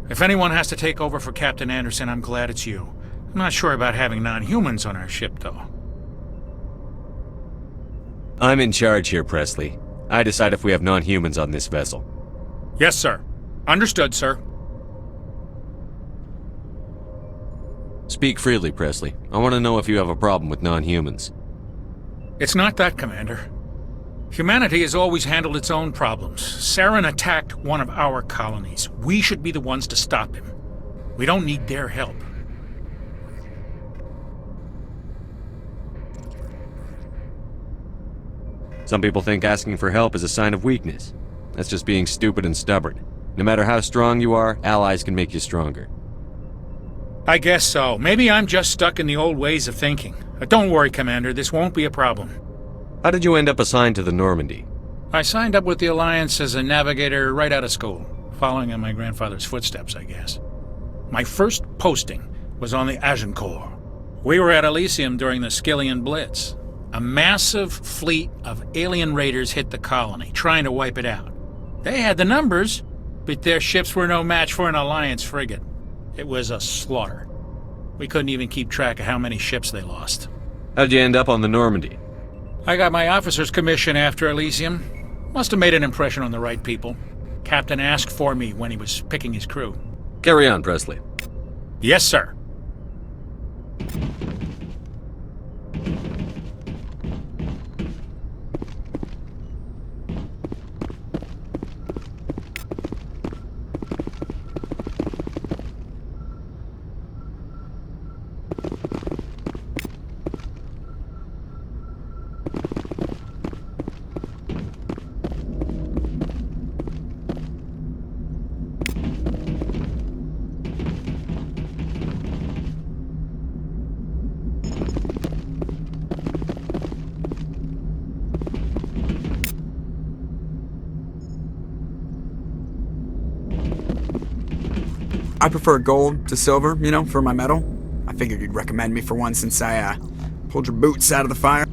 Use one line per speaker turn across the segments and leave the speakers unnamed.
If anyone has to take over for Captain Anderson, I'm glad it's you. I'm not sure about having non-humans on our ship, though.
I'm in charge here, Presley. I decide if we have non-humans on this vessel.
Yes, sir. Understood, sir.
Speak freely, Presley. I want to know if you have a problem with non-humans.
It's not that, Commander. Humanity has always handled its own problems. Saren attacked one of our colonies. We should be the ones to stop him. We don't need their help.
Some people think asking for help is a sign of weakness. That's just being stupid and stubborn. No matter how strong you are, allies can make you stronger.
I guess so. Maybe I'm just stuck in the old ways of thinking. Don't worry, Commander. This won't be a problem.
How did you end up assigned to the Normandy?
I signed up with the Alliance as a navigator right out of school, following in my grandfather's footsteps, I guess. My first posting was on the Agincourt. We were at Elysium during the Skillian Blitz. A massive fleet of alien raiders hit the colony, trying to wipe it out. They had the numbers, but their ships were no match for an Alliance frigate. It was a slaughter. We couldn't even keep track of how many ships they lost.
How'd you end up on the Normandy?
I got my officer's commission after Elysium. Must have made an impression on the right people. Captain asked for me when he was picking his crew.
Carry on, Presley.
Yes, sir.
I prefer gold to silver, for my medal. I figured you'd recommend me for one since I, pulled your boots out of the fire.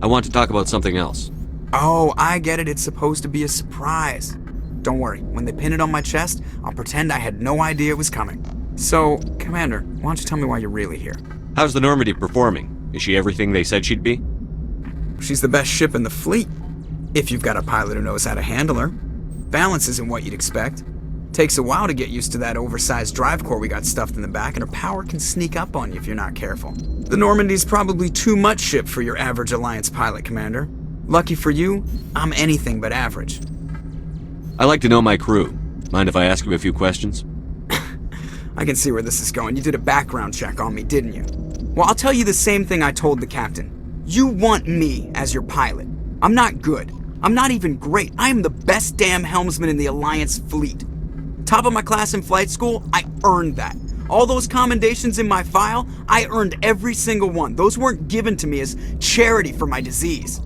I want to talk about something else.
Oh, I get it. It's supposed to be a surprise. Don't worry. When they pin it on my chest, I'll pretend I had no idea it was coming. So, Commander, why don't you tell me why you're really here?
How's the Normandy performing? Is she everything they said she'd be?
She's the best ship in the fleet. If you've got a pilot who knows how to handle her. Balance isn't what you'd expect. Takes a while to get used to that oversized drive core we got stuffed in the back, and her power can sneak up on you if you're not careful. The Normandy's probably too much ship for your average Alliance pilot, Commander. Lucky for you, I'm anything but average.
I like to know my crew. Mind if I ask you a few questions?
I can see where this is going. You did a background check on me, didn't you? Well, I'll tell you the same thing I told the captain. You want me as your pilot. I'm not good. I'm not even great. I am the best damn helmsman in the Alliance fleet. Top of my class in flight school, I earned that. All those commendations in my file, I earned every single one. Those weren't given to me as charity for my disease.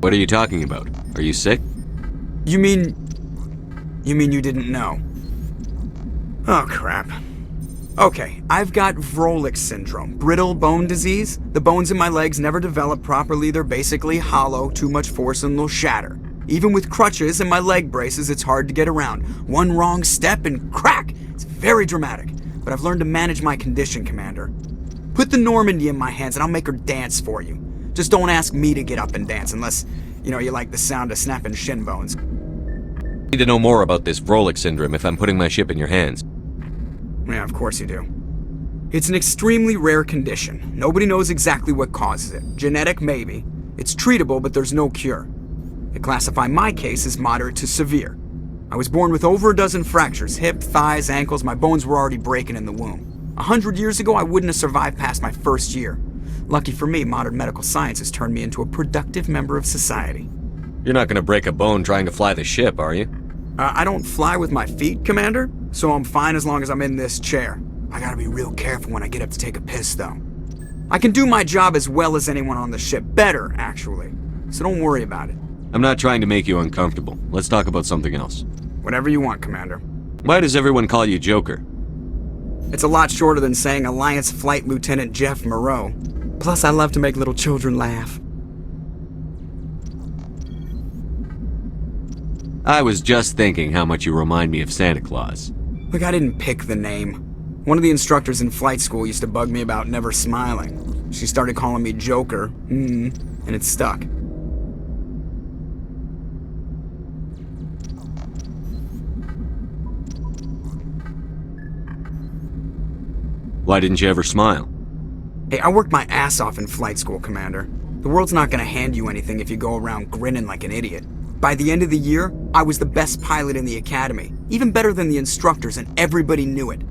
What are you talking about? Are you sick?
You mean you didn't know? Oh, crap. Okay, I've got Vrolik syndrome, brittle bone disease. The bones in my legs never develop properly. They're basically hollow, too much force and they'll shatter. Even with crutches and my leg braces, it's hard to get around. One wrong step and crack! It's very dramatic. But I've learned to manage my condition, Commander. Put the Normandy in my hands and I'll make her dance for you. Just don't ask me to get up and dance unless, you like the sound of snapping shin bones.
I need to know more about this Vrolik syndrome if I'm putting my ship in your hands.
Yeah, of course you do. It's an extremely rare condition. Nobody knows exactly what causes it. Genetic, maybe. It's treatable, but there's no cure. They classify my case as moderate to severe. I was born with over a dozen fractures, hip, thighs, ankles. My bones were already breaking in the womb. 100 years ago, I wouldn't have survived past my first year. Lucky for me, modern medical science has turned me into a productive member of society.
You're not going to break a bone trying to fly the ship, are you?
I don't fly with my feet, Commander, so I'm fine as long as I'm in this chair. I gotta be real careful when I get up to take a piss, though. I can do my job as well as anyone on the ship. Better, actually. So don't worry about it.
I'm not trying to make you uncomfortable. Let's talk about something else.
Whatever you want, Commander.
Why does everyone call you Joker?
It's a lot shorter than saying Alliance Flight Lieutenant Jeff Moreau. Plus, I love to make little children laugh.
I was just thinking how much you remind me of Santa Claus.
Look, I didn't pick the name. One of the instructors in flight school used to bug me about never smiling. She started calling me Joker, and it stuck.
Why didn't you ever smile?
Hey, I worked my ass off in flight school, Commander. The world's not gonna hand you anything if you go around grinning like an idiot. By the end of the year, I was the best pilot in the academy, even better than the instructors, and everybody knew it.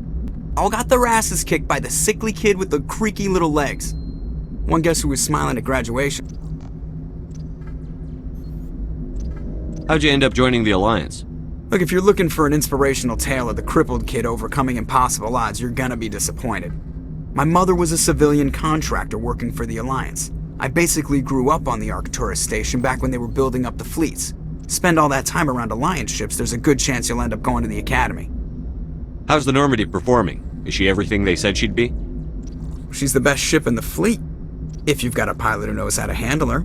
All got their asses kicked by the sickly kid with the creaky little legs. One guess who was smiling at graduation?
How'd you end up joining the Alliance?
Look, if you're looking for an inspirational tale of the crippled kid overcoming impossible odds, you're gonna be disappointed. My mother was a civilian contractor working for the Alliance. I basically grew up on the Arcturus station back when they were building up the fleets. Spend all that time around Alliance ships, there's a good chance you'll end up going to the Academy.
How's the Normandy performing? Is she everything they said she'd be?
She's the best ship in the fleet, if you've got a pilot who knows how to handle her.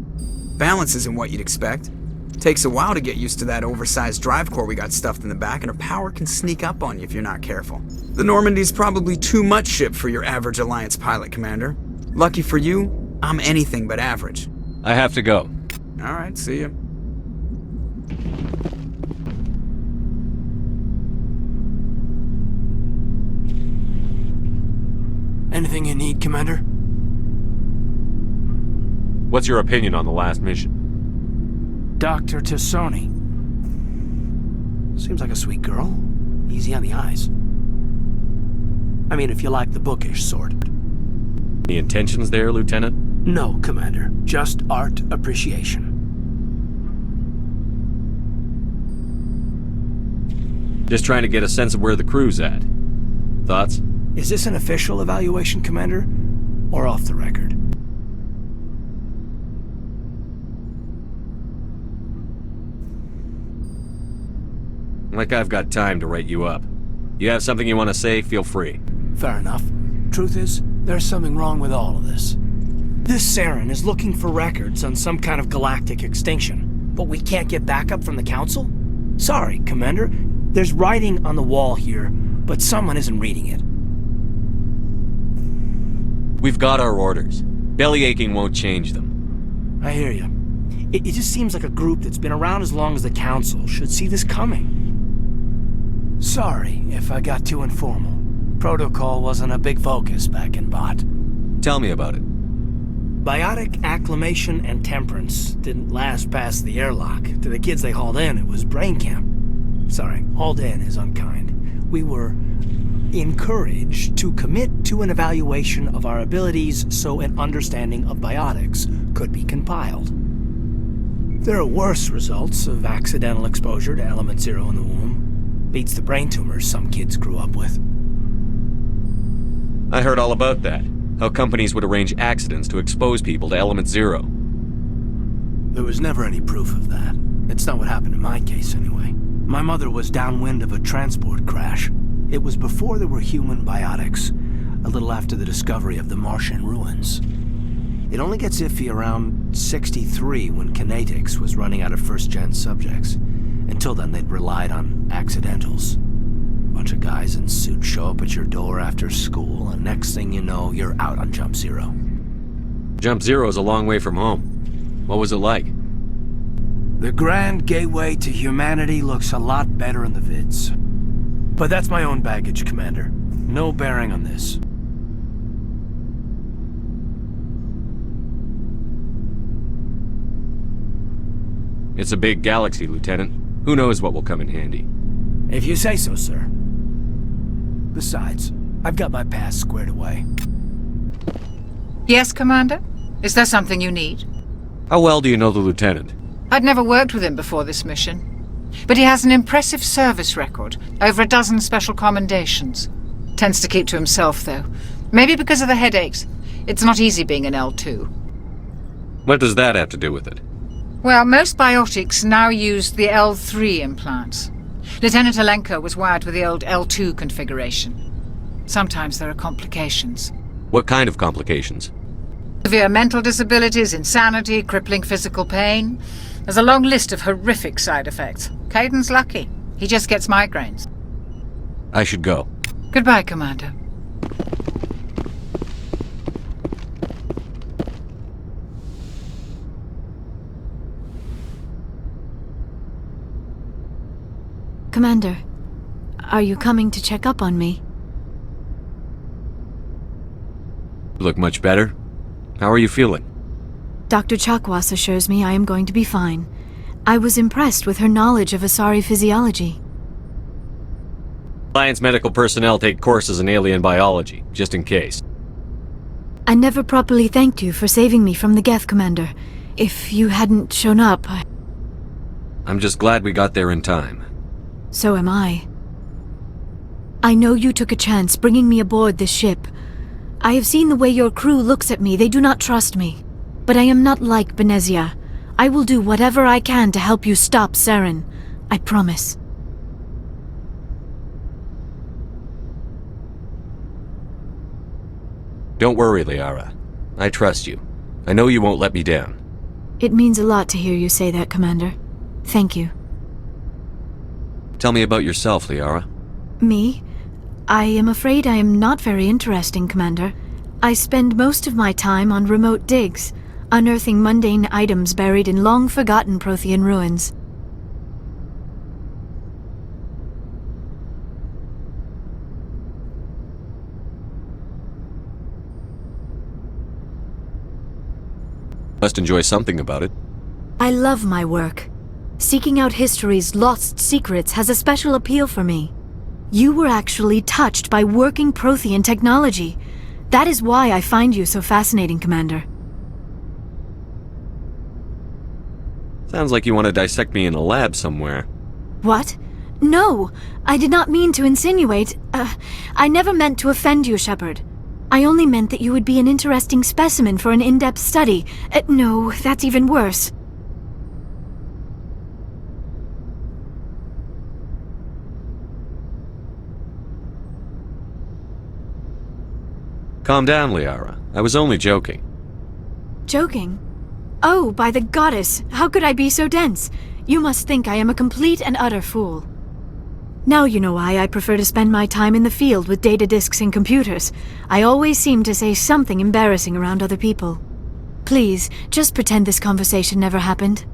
Balance isn't what you'd expect. Takes a while to get used to that oversized drive core we got stuffed in the back, and her power can sneak up on you if you're not careful. The Normandy's probably too much ship for your average Alliance pilot, Commander. Lucky for you, I'm anything but average.
I have to go.
Alright, see ya.
Anything you need, Commander?
What's your opinion on the last mission?
Dr. Tassoni. Seems like a sweet girl. Easy on the eyes. I mean, if you like the bookish sort.
Any intentions there, Lieutenant?
No, Commander. Just art appreciation.
Just trying to get a sense of where the crew's at. Thoughts?
Is this an official evaluation, Commander? Or off the record?
Like I've got time to write you up. You have something you want to say, feel free.
Fair enough. Truth is, there's something wrong with all of this. This Saren is looking for records on some kind of galactic extinction, but we can't get backup from the Council? Sorry, Commander. There's writing on the wall here, but someone isn't reading it.
We've got our orders. Belly aching won't change them.
I hear you. It just seems like a group that's been around as long as the Council should see this coming. Sorry if I got too informal. Protocol wasn't a big focus back in Bot.
Tell me about it.
Biotic acclimation and temperance didn't last past the airlock. To the kids they hauled in, it was brain camp. Sorry, hauled in is unkind. We were encouraged to commit to an evaluation of our abilities so an understanding of biotics could be compiled. There are worse results of accidental exposure to element 0 in the womb. Beats the brain tumors some kids grew up with.
I heard all about that. How companies would arrange accidents to expose people to element 0.
There was never any proof of that. It's not what happened in my case, anyway. My mother was downwind of a transport crash. It was before there were human biotics, a little after the discovery of the Martian ruins. It only gets iffy around 63 when Kinetics was running out of first-gen subjects. Until then, they'd relied on accidentals. Bunch of guys in suits show up at your door after school, and next thing you know, you're out on Jump Zero.
Jump Zero is a long way from home. What was it like?
The grand gateway to humanity looks a lot better in the vids. But that's my own baggage, Commander. No bearing on this.
It's a big galaxy, Lieutenant. Who knows what will come in handy?
If you say so, sir. Besides, I've got my past squared away.
Yes, Commander? Is there something you need?
How well do you know the Lieutenant?
I'd never worked with him before this mission. But he has an impressive service record, over a dozen special commendations. Tends to keep to himself, though. Maybe because of the headaches. It's not easy being an L2.
What does that have to do with it?
Well, most biotics now use the L3 implants. Lieutenant Alenko was wired with the old L2 configuration. Sometimes there are complications.
What kind of complications?
Severe mental disabilities, insanity, crippling physical pain. There's a long list of horrific side effects. Caden's lucky. He just gets migraines.
I should go.
Goodbye, Commander.
Commander, are you coming to check up on me?
You look much better. How are you feeling?
Dr. Chakwas assures me I am going to be fine. I was impressed with her knowledge of Asari physiology.
Alliance medical personnel take courses in alien biology, just in case.
I never properly thanked you for saving me from the Geth, Commander. If you hadn't shown up,
I'm just glad we got there in time.
So am I. I know you took a chance bringing me aboard this ship. I have seen the way your crew looks at me. They do not trust me. But I am not like Benezia. I will do whatever I can to help you stop Saren. I promise.
Don't worry, Liara. I trust you. I know you won't let me down.
It means a lot to hear you say that, Commander. Thank you.
Tell me about yourself, Liara.
Me? I am afraid I am not very interesting, Commander. I spend most of my time on remote digs, unearthing mundane items buried in long-forgotten Prothean ruins.
Must enjoy something about it.
I love my work. Seeking out history's lost secrets has a special appeal for me. You were actually touched by working Prothean technology. That is why I find you so fascinating, Commander.
Sounds like you want to dissect me in a lab somewhere.
What? No! I did not mean to insinuate. I never meant to offend you, Shepard. I only meant that you would be an interesting specimen for an in-depth study. No, that's even worse.
Calm down, Liara. I was only joking.
Joking? Oh, by the goddess, how could I be so dense? You must think I am a complete and utter fool. Now you know why I prefer to spend my time in the field with data disks and computers. I always seem to say something embarrassing around other people. Please, just pretend this conversation never happened.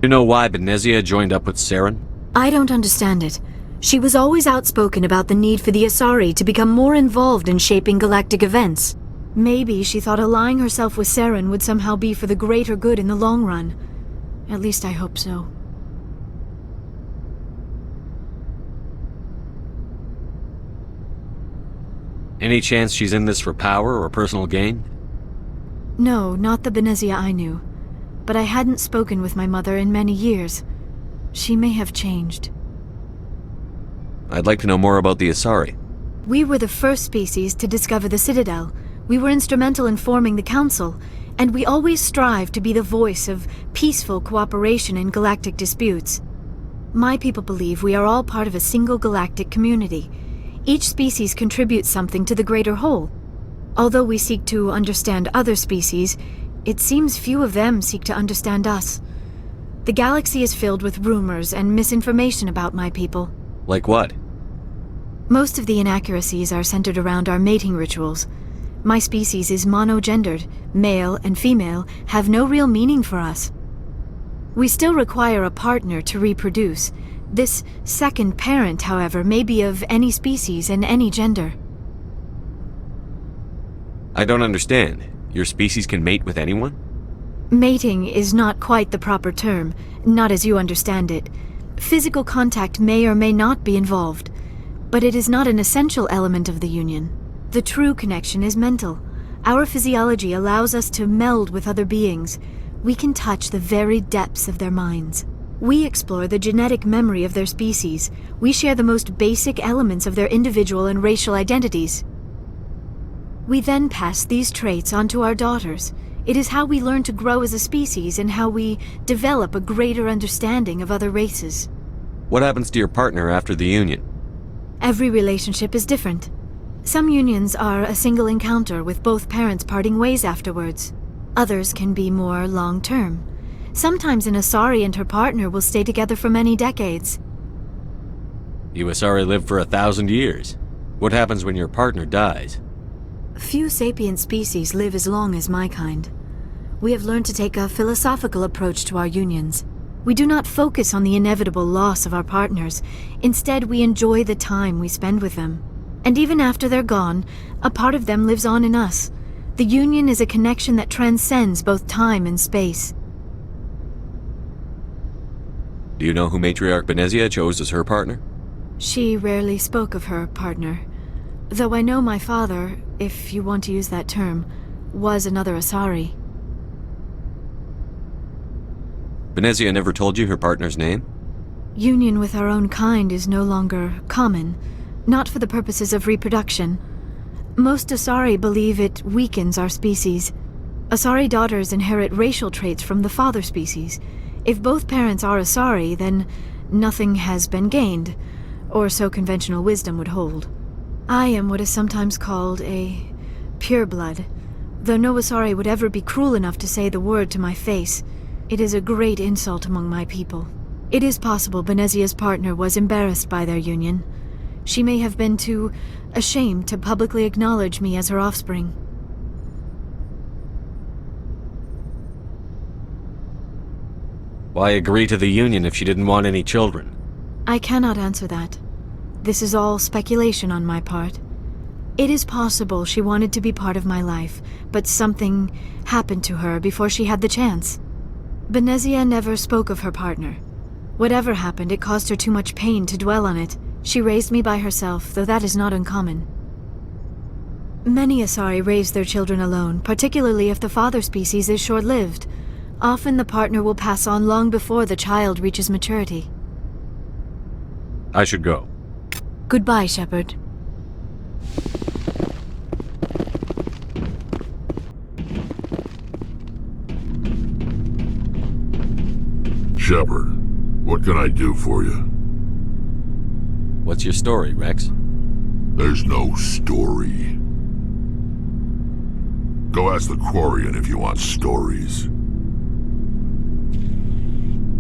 You know why Benezia joined up with Saren?
I don't understand it. She was always outspoken about the need for the Asari to become more involved in shaping galactic events. Maybe she thought allying herself with Saren would somehow be for the greater good in the long run. At least I hope so.
Any chance she's in this for power or personal gain?
No, not the Benezia I knew. But I hadn't spoken with my mother in many years. She may have changed.
I'd like to know more about the Asari.
We were the first species to discover the Citadel. We were instrumental in forming the Council, and we always strive to be the voice of peaceful cooperation in galactic disputes. My people believe we are all part of a single galactic community. Each species contributes something to the greater whole. Although we seek to understand other species, it seems few of them seek to understand us. The galaxy is filled with rumors and misinformation about my people.
Like what?
Most of the inaccuracies are centered around our mating rituals. My species is monogendered. Male and female have no real meaning for us. We still require a partner to reproduce. This second parent, however, may be of any species and any gender.
I don't understand. Your species can mate with anyone?
Mating is not quite the proper term, not as you understand it. Physical contact may or may not be involved, but it is not an essential element of the union. The true connection is mental. Our physiology allows us to meld with other beings. We can touch the very depths of their minds. We explore the genetic memory of their species. We share the most basic elements of their individual and racial identities. We then pass these traits on to our daughters. It is how we learn to grow as a species and how we develop a greater understanding of other races.
What happens to your partner after the union?
Every relationship is different. Some unions are a single encounter with both parents parting ways afterwards. Others can be more long-term. Sometimes an Asari and her partner will stay together for many decades.
You Asari live for 1,000 years. What happens when your partner dies?
Few sapient species live as long as my kind. We have learned to take a philosophical approach to our unions. We do not focus on the inevitable loss of our partners. Instead, we enjoy the time we spend with them. And even after they're gone, a part of them lives on in us. The union is a connection that transcends both time and space.
Do you know who Matriarch Benezia chose as her partner?
She rarely spoke of her partner. Though I know my father, if you want to use that term, was another Asari.
Benezia never told you her partner's name?
Union with our own kind is no longer common, not for the purposes of reproduction. Most Asari believe it weakens our species. Asari daughters inherit racial traits from the father species. If both parents are Asari, then nothing has been gained, or so conventional wisdom would hold. I am what is sometimes called a pureblood, though no Asari would ever be cruel enough to say the word to my face. It is a great insult among my people. It is possible Benezia's partner was embarrassed by their union. She may have been too ashamed to publicly acknowledge me as her offspring.
Why agree to the union if she didn't want any children?
I cannot answer that. This is all speculation on my part. It is possible she wanted to be part of my life, but something happened to her before she had the chance. Benezia never spoke of her partner. Whatever happened, it caused her too much pain to dwell on it. She raised me by herself, though that is not uncommon. Many Asari raise their children alone, particularly if the father species is short-lived. Often the partner will pass on long before the child reaches maturity.
I should go.
Goodbye, Shepard.
Shepard, what can I do for you?
What's your story, Rex?
There's no story. Go ask the Quarian if you want stories.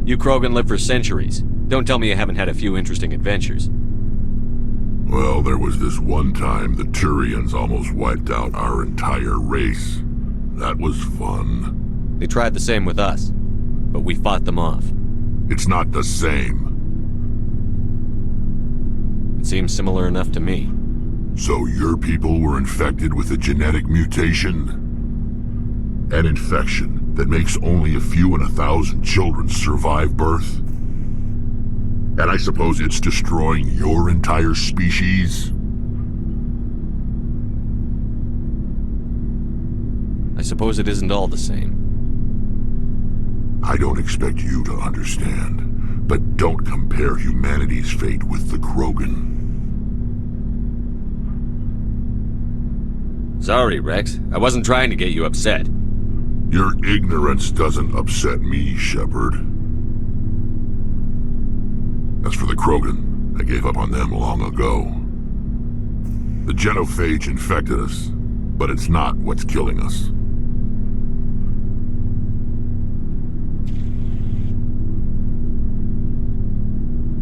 You Krogan live for centuries. Don't tell me you haven't had a few interesting adventures.
Well, there was this one time the Turians almost wiped out our entire race. That was fun.
They tried the same with us, but we fought them off.
It's not the same.
It seems similar enough to me.
So your people were infected with a genetic mutation? An infection that makes only a few in 1,000 children survive birth? And I suppose it's destroying your entire species?
I suppose it isn't all the same.
I don't expect you to understand, but don't compare humanity's fate with the Krogan.
Sorry, Rex. I wasn't trying to get you upset.
Your ignorance doesn't upset me, Shepard. As for the Krogan, I gave up on them long ago. The genophage infected us, but it's not what's killing us.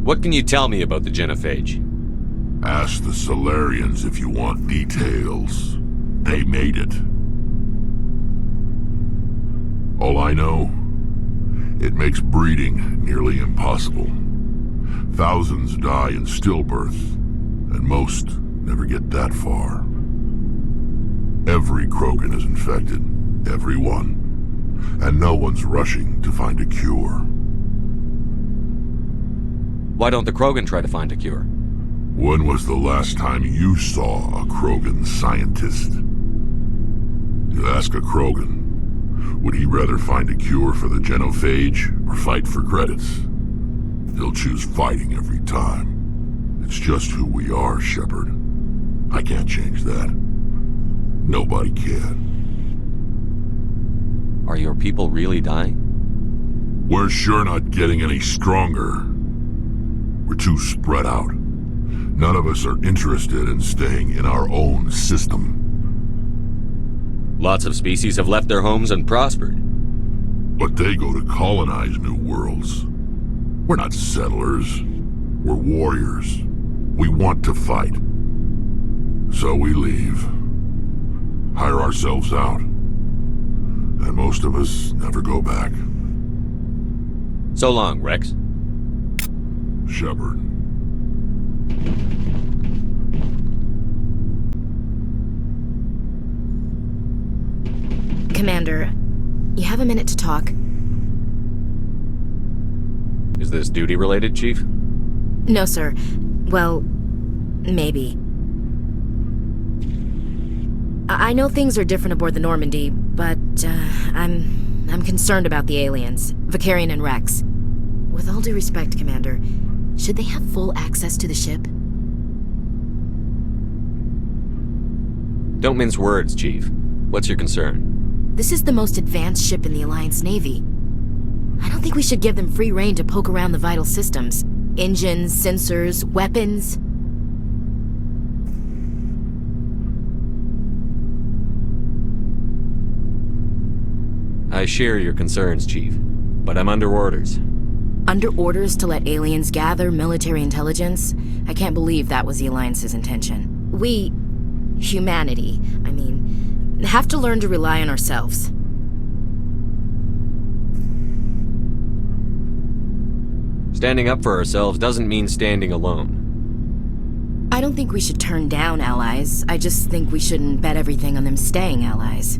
What can you tell me about the genophage?
Ask the Solarians if you want details. They made it. All I know, it makes breeding nearly impossible. Thousands die in stillbirth, and most never get that far. Every Krogan is infected, every one, and no one's rushing to find a cure.
Why don't the Krogan try to find a cure?
When was the last time you saw a Krogan scientist? You ask a Krogan, would he rather find a cure for the genophage or fight for credits? He'll choose fighting every time. It's just who we are, Shepard. I can't change that. Nobody can.
Are your people really dying?
We're sure not getting any stronger. We're too spread out. None of us are interested in staying in our own system.
Lots of species have left their homes and prospered.
But they go to colonize new worlds. We're not settlers. We're warriors. We want to fight. So we leave. Hire ourselves out. And most of us never go back.
So long, Rex.
Shepard.
Commander, you have a minute to talk?
Is this duty-related, Chief?
No, sir. Well, maybe. I know things are different aboard the Normandy, but I'm concerned about the aliens, Vakarian and Rex. With all due respect, Commander, should they have full access to the ship?
Don't mince words, Chief. What's your concern?
This is the most advanced ship in the Alliance Navy. I don't think we should give them free rein to poke around the vital systems. Engines, sensors, weapons.
I share your concerns, Chief, but I'm under orders.
Under orders to let aliens gather military intelligence? I can't believe that was the Alliance's intention. We, humanity, have to learn to rely on ourselves.
Standing up for ourselves doesn't mean standing alone.
I don't think we should turn down allies. I just think we shouldn't bet everything on them staying allies.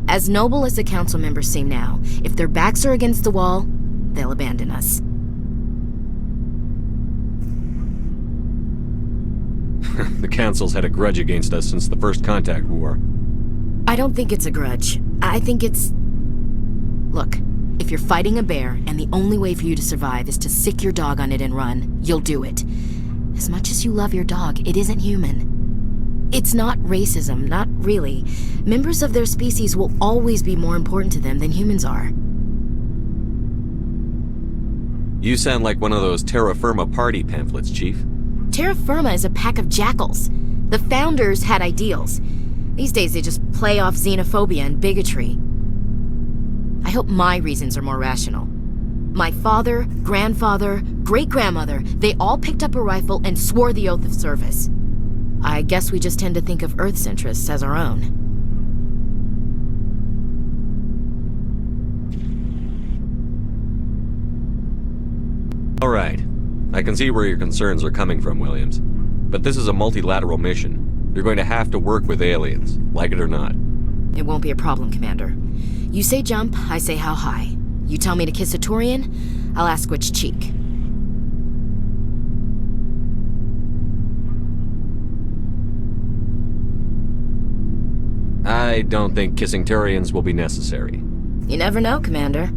As noble as the council members seem now, if their backs are against the wall, they'll abandon us.
The Council's had a grudge against us since the First Contact War.
I don't think it's a grudge. I think it's... Look, if you're fighting a bear and the only way for you to survive is to sick your dog on it and run, you'll do it. As much as you love your dog, it isn't human. It's not racism, not really. Members of their species will always be more important to them than humans are.
You sound like one of those Terra Firma party pamphlets, Chief.
Terra Firma is a pack of jackals. The founders had ideals. These days they just play off xenophobia and bigotry. I hope my reasons are more rational. My father, grandfather, great-grandmother, they all picked up a rifle and swore the oath of service. I guess we just tend to think of Earth's interests as our own.
All right. I can see where your concerns are coming from, Williams. But this is a multilateral mission. You're going to have to work with aliens, like it or not.
It won't be a problem, Commander. You say jump, I say how high. You tell me to kiss a Turian, I'll ask which cheek.
I don't think kissing Turians will be necessary.
You never know, Commander.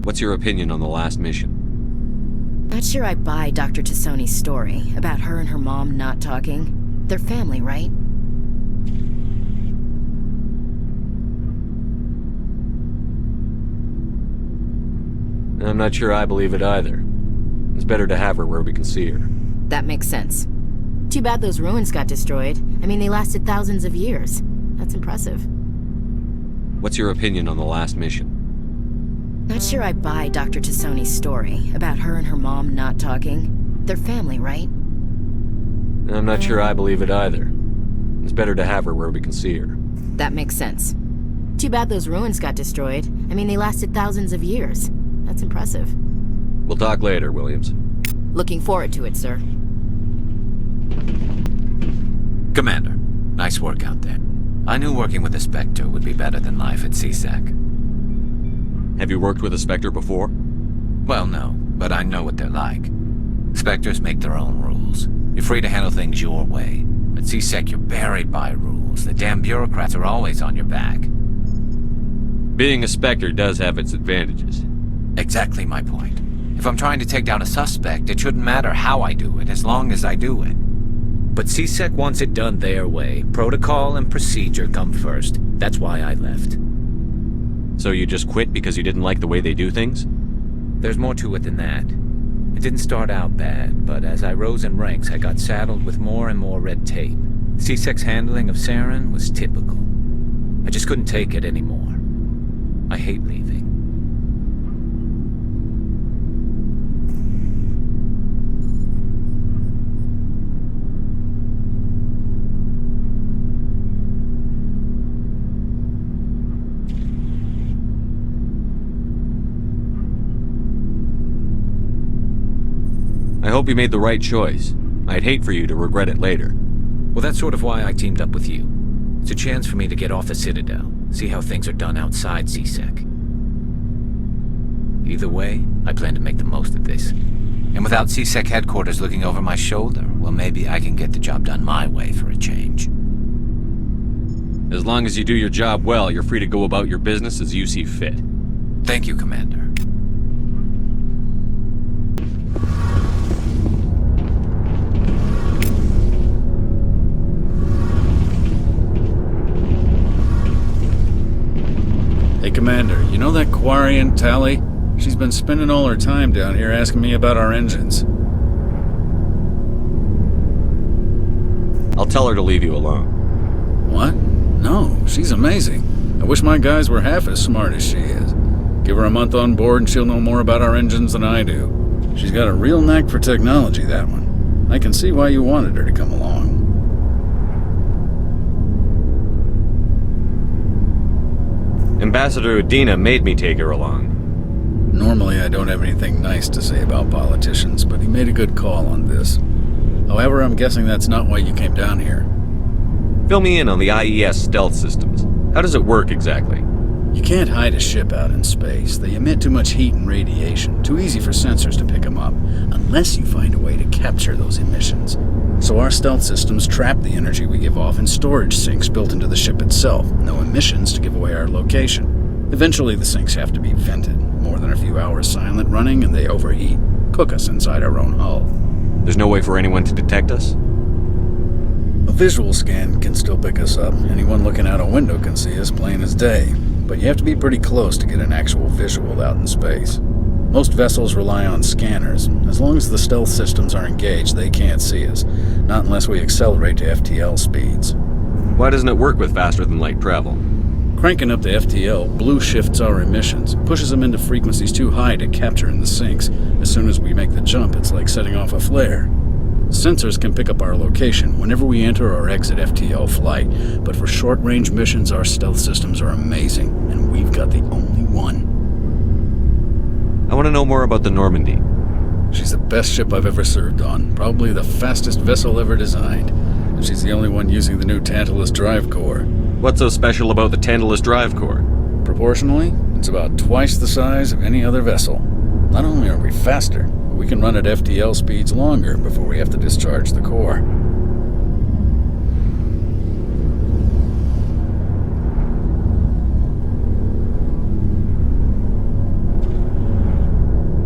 What's your opinion on the last mission?
Not sure I buy Dr. Tassoni's story about her and her mom not talking. They're family, right?
I'm not sure I believe it either. It's better to have her where we can see her.
That makes sense. Too bad those ruins got destroyed. They lasted thousands of years. That's impressive.
What's your opinion on the last mission?
Not sure I buy Dr. Tassoni's story about her and her mom not talking. They're family, right?
I'm not sure I believe it either. It's better to have her where we can see her.
That makes sense. Too bad those ruins got destroyed. They lasted thousands of years. That's impressive.
We'll talk later, Williams.
Looking forward to it, sir.
Commander, nice work out there. I knew working with the Spectre would be better than life at CSEC.
Have you worked with a Spectre before?
Well, no, but I know what they're like. Spectres make their own rules. You're free to handle things your way. At CSEC, you're buried by rules. The damn bureaucrats are always on your back.
Being a Spectre does have its advantages.
Exactly my point. If I'm trying to take down a suspect, it shouldn't matter how I do it, as long as I do it. But CSEC wants it done their way. Protocol and procedure come first. That's why I left.
So you just quit because you didn't like the way they do things?
There's more to it than that. It didn't start out bad, but as I rose in ranks, I got saddled with more and more red tape. C-Sec's handling of Saren was typical. I just couldn't take it anymore. I hate leaving.
I hope you made the right choice. I'd hate for you to regret it later.
Well, that's sort of why I teamed up with you. It's a chance for me to get off the Citadel, see how things are done outside C-Sec. Either way, I plan to make the most of this. And without C-Sec headquarters looking over my shoulder, well, maybe I can get the job done my way for a change.
As long as you do your job well, you're free to go about your business as you see fit.
Thank you, Commander.
Hey, Commander, you know that Quarian, Tali? She's been spending all her time down here asking me about our engines.
I'll tell her to leave you alone.
What? No, she's amazing. I wish my guys were half as smart as she is. Give her a month on board and she'll know more about our engines than I do. She's got a real knack for technology, that one. I can see why you wanted her to come along.
Ambassador Udina made me take her along.
Normally I don't have anything nice to say about politicians, but he made a good call on this. However, I'm guessing that's not why you came down here.
Fill me in on the IES stealth systems. How does it work exactly?
You can't hide a ship out in space. They emit too much heat and radiation, too easy for sensors to pick them up, unless you find a way to capture those emissions. So our stealth systems trap the energy we give off in storage sinks built into the ship itself. No emissions to give away our location. Eventually the sinks have to be vented. More than a few hours silent running and they overheat. Cook us inside our own hull.
There's no way for anyone to detect us?
A visual scan can still pick us up. Anyone looking out a window can see us plain as day. But you have to be pretty close to get an actual visual out in space. Most vessels rely on scanners. As long as the stealth systems are engaged, they can't see us. Not unless we accelerate to FTL speeds.
Why doesn't it work with faster-than-light travel?
Cranking up to FTL blue shifts our emissions, pushes them into frequencies too high to capture in the sinks. As soon as we make the jump, it's like setting off a flare. Sensors can pick up our location whenever we enter or exit FTL flight, but for short-range missions, our stealth systems are amazing, and we've got the only one.
I want to know more about the Normandy.
She's the best ship I've ever served on, probably the fastest vessel ever designed, and she's the only one using the new Tantalus drive core.
What's so special about the Tantalus drive core?
Proportionally, it's about twice the size of any other vessel. Not only are we faster, but we can run at FTL speeds longer before we have to discharge the core.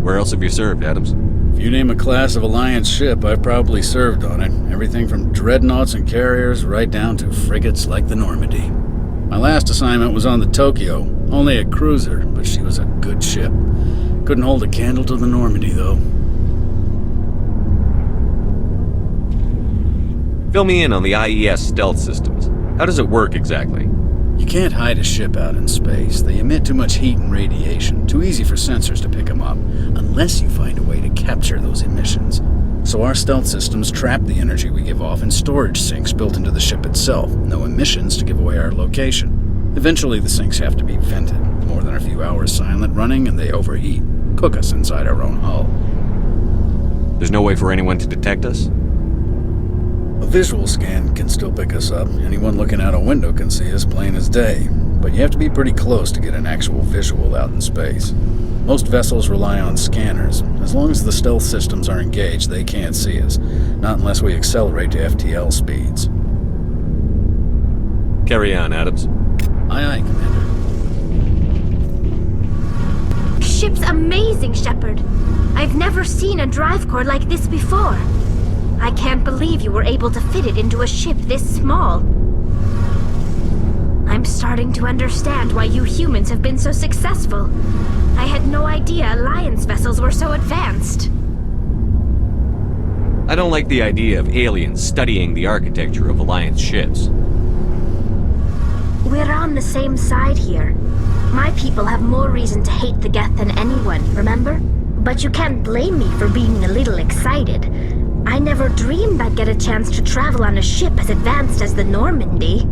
Where else have you served, Adams?
If you name a class of Alliance ship, I've probably served on it. Everything from dreadnoughts and carriers right down to frigates like the Normandy. My last assignment was on the Tokyo, only a cruiser, but she was a good ship. Couldn't hold a candle to the Normandy, though.
Fill me in on the IES stealth systems. How does it work exactly?
You can't hide a ship out in space. They emit too much heat and radiation, too easy for sensors to pick them up, unless you find a way to capture those emissions. So our stealth systems trap the energy we give off in storage sinks built into the ship itself. No emissions to give away our location. Eventually the sinks have to be vented. More than a few hours silent running and they overheat. Cook us inside our own hull.
There's no way for anyone to detect us?
A visual scan can still pick us up. Anyone looking out a window can see us plain as day. But you have to be pretty close to get an actual visual out in space. Most vessels rely on scanners. As long as the stealth systems are engaged, they can't see us. Not unless we accelerate to FTL speeds.
Carry on, Adams.
Aye, aye, Commander.
Ship's amazing, Shepard. I've never seen a drive core like this before. I can't believe you were able to fit it into a ship this small. I'm starting to understand why you humans have been so successful. I had no idea Alliance vessels were so advanced.
I don't like the idea of aliens studying the architecture of Alliance ships.
We're on the same side here. My people have more reason to hate the Geth than anyone, remember? But you can't blame me for being a little excited. I never dreamed I'd get a chance to travel on a ship as advanced as the Normandy.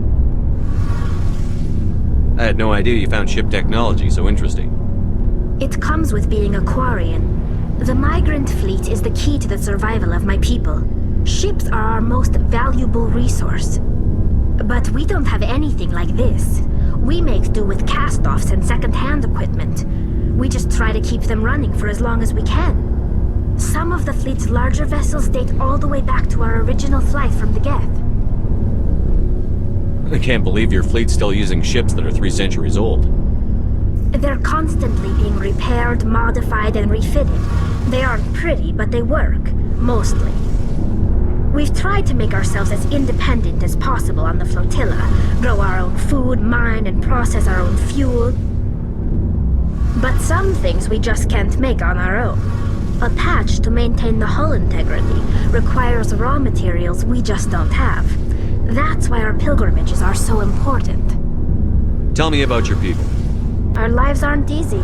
I had no idea you found ship technology so interesting.
It comes with being a Quarian. The migrant fleet is the key to the survival of my people. Ships are our most valuable resource. But we don't have anything like this. We make do with cast-offs and second-hand equipment. We just try to keep them running for as long as we can. Some of the fleet's larger vessels date all the way back to our original flight from the Geth.
I can't believe your fleet's still using ships that are 3 centuries old.
They're constantly being repaired, modified, and refitted. They aren't pretty, but they work. Mostly. We've tried to make ourselves as independent as possible on the flotilla, grow our own food, mine, and process our own fuel. But some things we just can't make on our own. A patch to maintain the hull integrity requires raw materials we just don't have. That's why our pilgrimages are so important.
Tell me about your people.
Our lives aren't easy.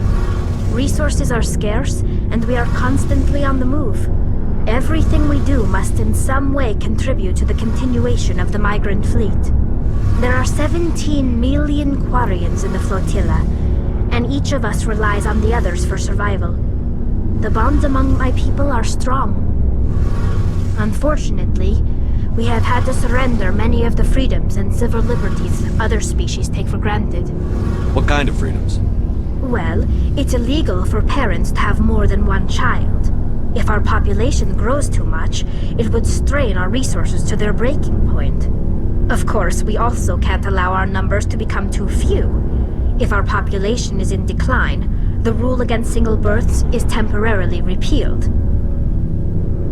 Resources are scarce, and we are constantly on the move. Everything we do must in some way contribute to the continuation of the migrant fleet. There are 17 million Quarians in the flotilla, and each of us relies on the others for survival. The bonds among my people are strong. Unfortunately, we have had to surrender many of the freedoms and civil liberties other species take for granted.
What kind of freedoms?
Well, it's illegal for parents to have more than one child. If our population grows too much, it would strain our resources to their breaking point. Of course, we also can't allow our numbers to become too few. If our population is in decline, the rule against single births is temporarily repealed.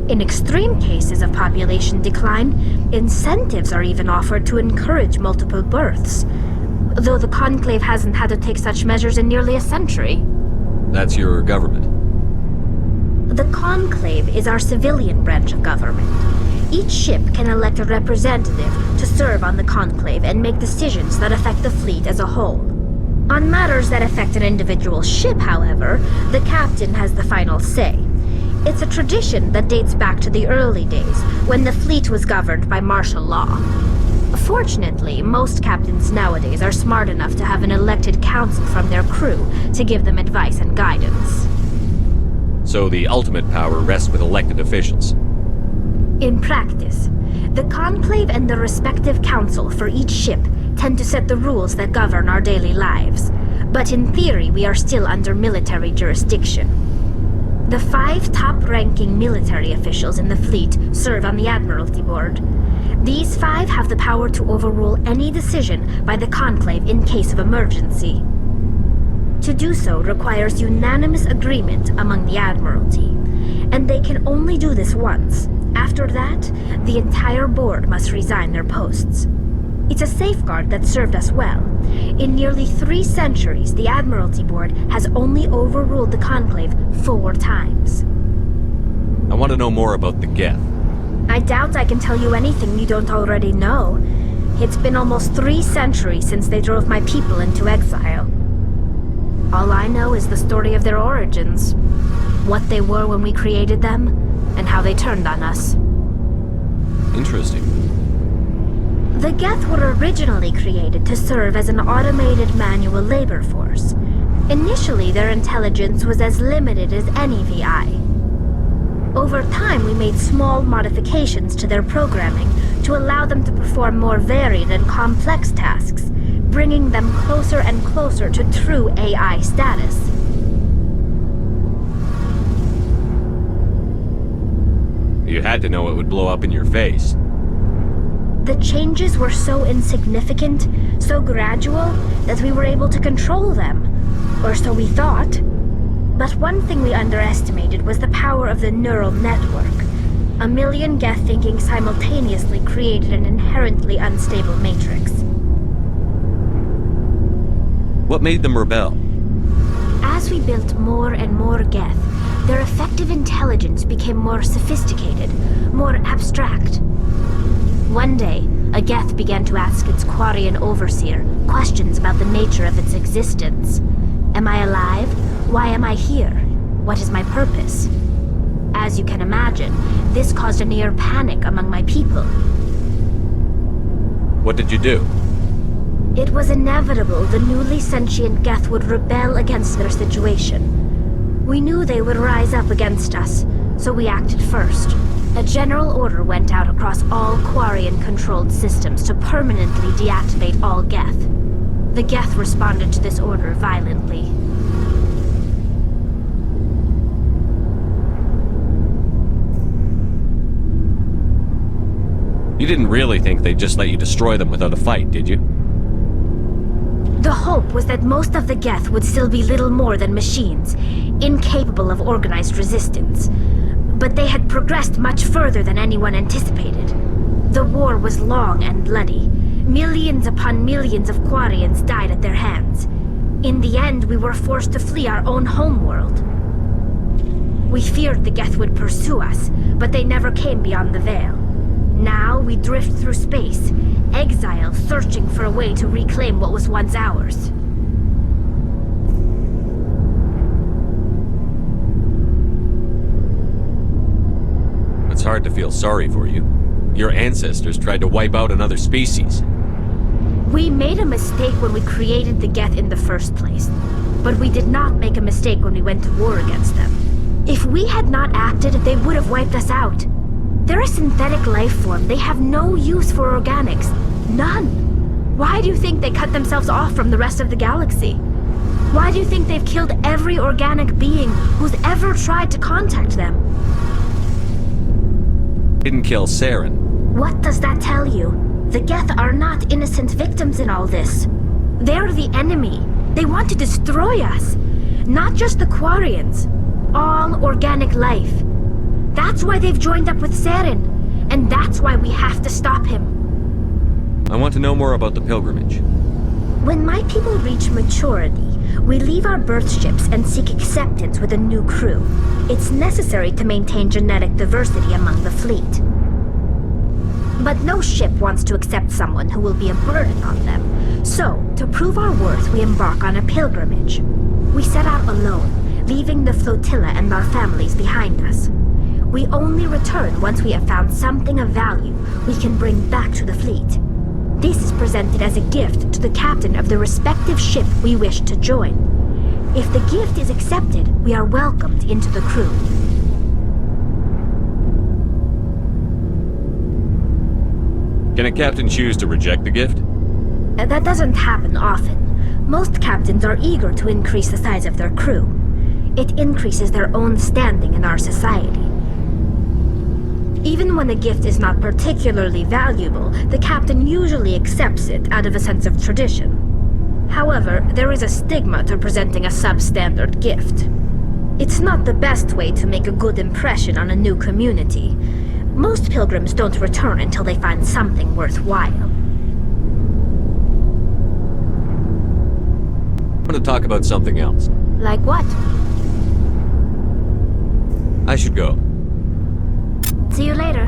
In extreme cases of population decline, incentives are even offered to encourage multiple births, though the Conclave hasn't had to take such measures in nearly a century.
That's your government.
The Conclave is our civilian branch of government. Each ship can elect a representative to serve on the Conclave and make decisions that affect the fleet as a whole. On matters that affect an individual ship, however, the captain has the final say. It's a tradition that dates back to the early days, when the fleet was governed by martial law. Fortunately, most captains nowadays are smart enough to have an elected council from their crew to give them advice and guidance.
So the ultimate power rests with elected officials.
In practice, the Conclave and the respective council for each ship tend to set the rules that govern our daily lives. But in theory, we are still under military jurisdiction. The 5 top-ranking military officials in the fleet serve on the Admiralty Board. These 5 have the power to overrule any decision by the Conclave in case of emergency. To do so requires unanimous agreement among the Admiralty, and they can only do this once. After that, the entire board must resign their posts. It's a safeguard that served us well. In nearly 3 centuries, the Admiralty Board has only overruled the Conclave 4 times.
I want to know more about the Geth.
I doubt I can tell you anything you don't already know. It's been almost 3 centuries since they drove my people into exile. All I know is the story of their origins, what they were when we created them, and how they turned on us.
Interesting.
The Geth were originally created to serve as an automated manual labor force. Initially, their intelligence was as limited as any VI. Over time, we made small modifications to their programming to allow them to perform more varied and complex tasks, bringing them closer and closer to true AI status.
You had to know it would blow up in your face.
The changes were so insignificant, so gradual, that we were able to control them. Or so we thought. But one thing we underestimated was the power of the neural network. 1 million Geth thinking simultaneously created an inherently unstable matrix.
What made them rebel?
As we built more and more Geth, their effective intelligence became more sophisticated, more abstract. One day, a Geth began to ask its Quarian overseer questions about the nature of its existence. Am I alive? Why am I here? What is my purpose? As you can imagine, this caused a near panic among my people.
What did you do?
It was inevitable the newly sentient Geth would rebel against their situation. We knew they would rise up against us, so we acted first. A general order went out across all Quarian-controlled systems to permanently deactivate all Geth. The Geth responded to this order violently.
You didn't really think they'd just let you destroy them without a fight, did you?
The hope was that most of the Geth would still be little more than machines, incapable of organized resistance. But they had progressed much further than anyone anticipated. The war was long and bloody. Millions upon millions of Quarians died at their hands. In the end, we were forced to flee our own homeworld. We feared the Geth would pursue us, but they never came beyond the Veil. Now we drift through space, exile searching for a way to reclaim what was once ours.
It's hard to feel sorry for you. Your ancestors tried to wipe out another species.
We made a mistake when we created the Geth in the first place, but we did not make a mistake when we went to war against them. If we had not acted, they would have wiped us out. They're a synthetic life form. They have no use for organics. None. Why do you think they cut themselves off from the rest of the galaxy? Why do you think they've killed every organic being who's ever tried to contact them?
Didn't kill Saren.
What does that tell you? The Geth are not innocent victims in all this. They're the enemy. They want to destroy us. Not just the Quarians. All organic life. That's why they've joined up with Saren. And that's why we have to stop him.
I want to know more about the pilgrimage.
When my people reach maturity, we leave our birth ships and seek acceptance with a new crew. It's necessary to maintain genetic diversity among the fleet. But no ship wants to accept someone who will be a burden on them. So, to prove our worth, we embark on a pilgrimage. We set out alone, leaving the flotilla and our families behind us. We only return once we have found something of value we can bring back to the fleet. This is presented as a gift to the captain of the respective ship we wish to join. If the gift is accepted, we are welcomed into the crew.
Can a captain choose to reject the gift?
That doesn't happen often. Most captains are eager to increase the size of their crew. It increases their own standing in our society. Even when a gift is not particularly valuable, the captain usually accepts it out of a sense of tradition. However, there is a stigma to presenting a substandard gift. It's not the best way to make a good impression on a new community. Most pilgrims don't return until they find something worthwhile.
I want to talk about something else.
Like what?
I should go.
See you later.